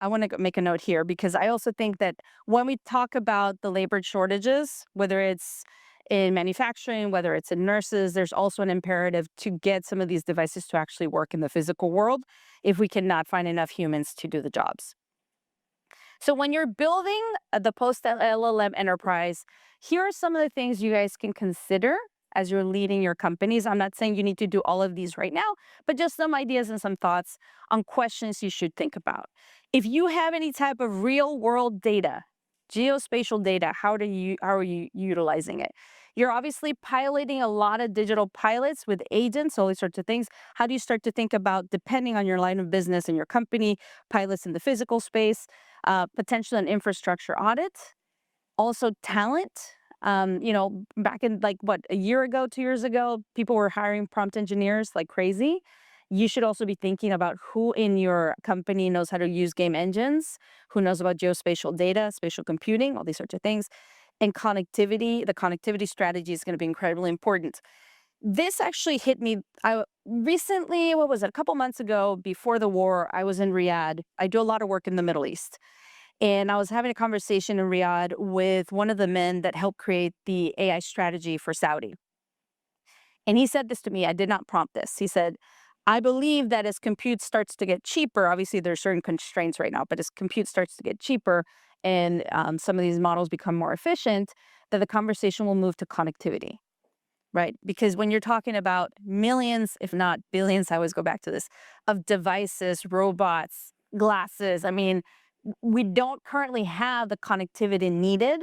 I want to make a note here because I also think that when we talk about the labor shortages, whether it's in manufacturing, whether it's in nurses, there's also an imperative to get some of these devices to actually work in the physical world if we cannot find enough humans to do the jobs. So when you're building the post LLM enterprise, here are some of the things you guys can consider as you're leading your companies. I'm not saying you need to do all of these right now, but just some ideas and some thoughts on questions you should think about. If you have any type of real world data, geospatial data, how are you utilizing it? You're obviously piloting a lot of digital pilots with agents, all these sorts of things. How do you start to think about, depending on your line of business and your company, pilots in the physical space, potential and infrastructure audit, also talent. Back in like what, a year ago, 2 years ago, people were hiring prompt engineers like crazy. You should also be thinking about who in your company knows how to use game engines, who knows about geospatial data, spatial computing, all these sorts of things. And connectivity, the connectivity strategy is going to be incredibly important. This actually hit me. I recently, what was it, a couple months ago, before the war, I was in Riyadh. I do a lot of work in the Middle East. And I was having a conversation in Riyadh with one of the men that helped create the AI strategy for Saudi. And he said this to me. I did not prompt this. He said, I believe that as compute starts to get cheaper, obviously there's certain constraints right now, but as compute starts to get cheaper and some of these models become more efficient, that the conversation will move to connectivity, right? Because when you're talking about millions, if not billions, I always go back to this, of devices, robots, glasses. I mean, we don't currently have the connectivity needed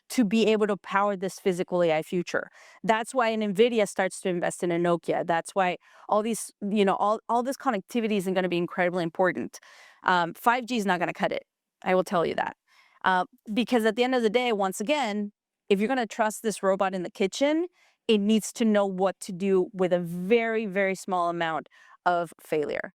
to be able to power this physical AI future. That's why an NVIDIA starts to invest in a Nokia. That's why all these, all this connectivity is going to be incredibly important. 5G is not going to cut it. I will tell you that. Because at the end of the day, once again, if you're going to trust this robot in the kitchen, it needs to know what to do with a very, very small amount of failure.